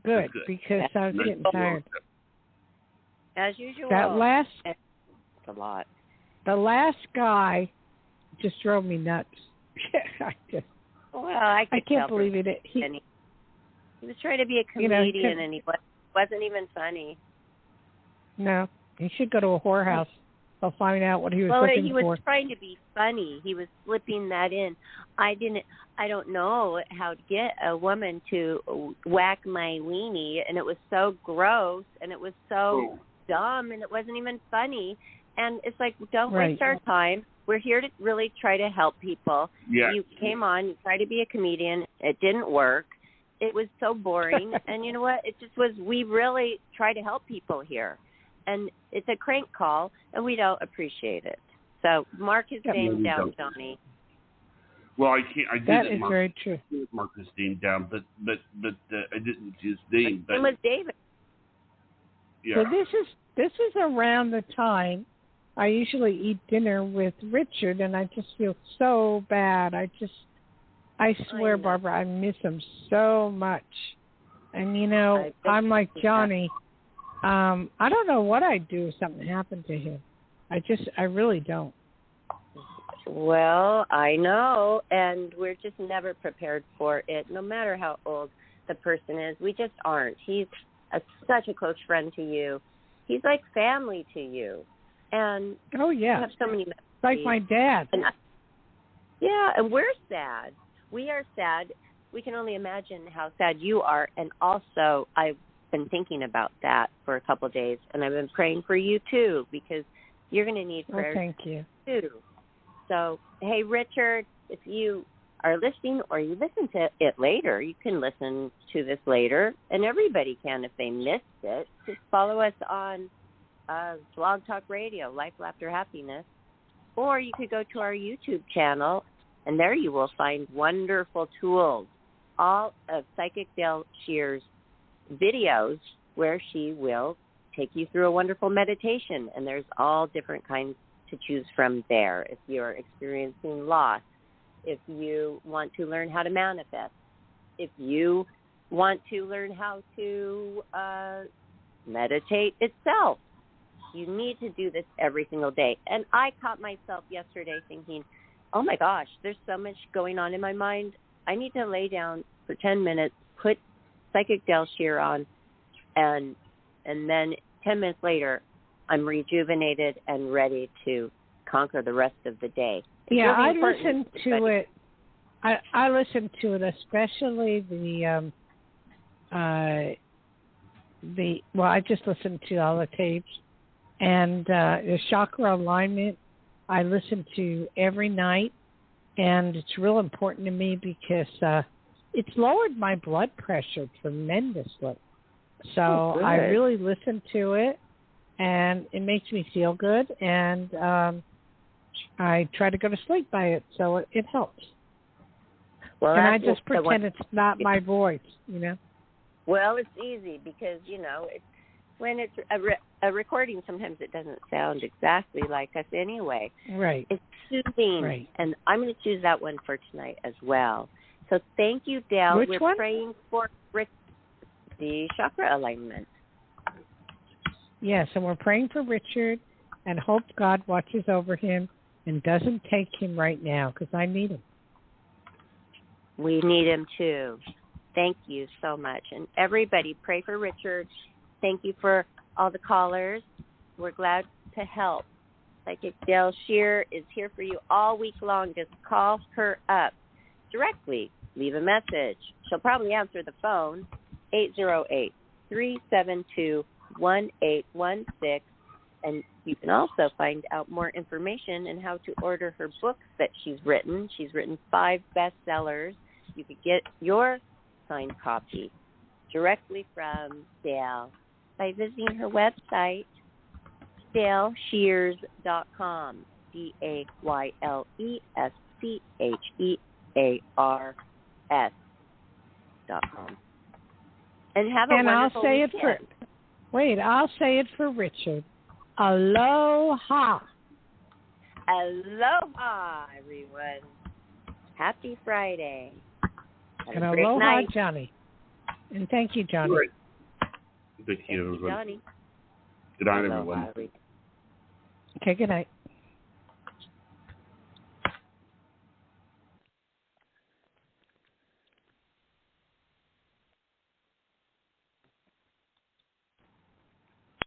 D: Good, because I was getting tired.
C: As usual.
D: It's
C: a lot.
D: The last guy just drove me nuts. I can't believe it. He
C: was trying to be a comedian, and he wasn't even funny.
D: No, he should go to a whorehouse. I'll find out what he was looking for.
C: Well, he was trying to be funny. He was slipping that in. I don't know how to get a woman to whack my weenie, and it was so gross, and it was so dumb, and it wasn't even funny. And it's like, don't waste our time. We're here to really try to help people.
B: Yeah.
C: You came on, you tried to be a comedian. It didn't work. It was so boring. And you know what? It just was, we really try to help people here. And it's a crank call, and we don't appreciate it. So mark his name down, Johnny.
B: Well, I can't. I did.
D: That is very true.
B: Mark his name down, but I didn't his name.
C: It was David.
B: Yeah.
D: So this is around the time I usually eat dinner with Richard, and I just feel so bad. I swear, Barbara, I miss him so much. And I'm like Johnny. I don't know what I'd do if something happened to him. I really don't.
C: Well, I know, and we're just never prepared for it, no matter how old the person is. We just aren't. He's such a close friend to you. He's like family to you. And
D: you have
C: so many memories.
D: Like my dad.
C: And we're sad. We are sad. We can only imagine how sad you are. And also, I've been thinking about that for a couple of days, and I've been praying for you too, because you're going to need prayers.
D: Thank you.
C: Too. So, hey, Richard, if you are listening or you listen to it later, you can listen to this later, and everybody can if they missed it. Just follow us on Blog Talk Radio, Life, Laughter, Happiness, or you could go to our YouTube channel, and there you will find wonderful tools, all of Psychic Dayle Schear's videos, where she will take you through a wonderful meditation, and there's all different kinds to choose from there. If you're experiencing loss, if you want to learn how to manifest, if you want to learn how to meditate itself, you need to do this every single day. And I caught myself yesterday thinking, oh my gosh, there's so much going on in my mind. I need to lay down for 10 minutes, put Psychic Dayle Schear on, and then 10 minutes later, I'm rejuvenated and ready to conquer the rest of the day. It's
D: I
C: really
D: listen to it. I listen to it, especially I just listened to all the tapes, and the chakra alignment I listen to every night, and it's real important to me because it's lowered my blood pressure tremendously. So I really listen to it, and it makes me feel good, and I try to go to sleep by it, so it helps.
C: Well,
D: and I just pretend it's not my voice,
C: Well, it's easy because, when it's a recording, sometimes it doesn't sound exactly like us anyway.
D: Right.
C: It's soothing,
D: right.
C: And I'm going to choose that one for tonight as well. So thank you, Dayle.
D: Which
C: We're
D: one?
C: praying for the chakra alignment.
D: Yes, and we're praying for Richard and hope God watches over him and doesn't take him right now, because I need him.
C: We need him too. Thank you so much. And everybody, pray for Richard. Thank you for all the callers. We're glad to help. Psychic Dayle Schear is here for you all week long. Just call her up directly. Leave a message. She'll probably answer the phone, 808-372-1816. And you can also find out more information and how to order her books that she's written. She's written 5 bestsellers. You could get your signed copy directly from Dayle by visiting her website, DayleSchears.com, DayleSchears.com. And have a wonderful weekend.
D: I'll say it for Richard. Aloha.
C: Aloha, everyone. Happy Friday.
D: And aloha, Johnny. And thank you, Johnny.
B: Right. Thank you, everybody.
C: Johnny.
B: Good night, everyone.
D: Okay, good night.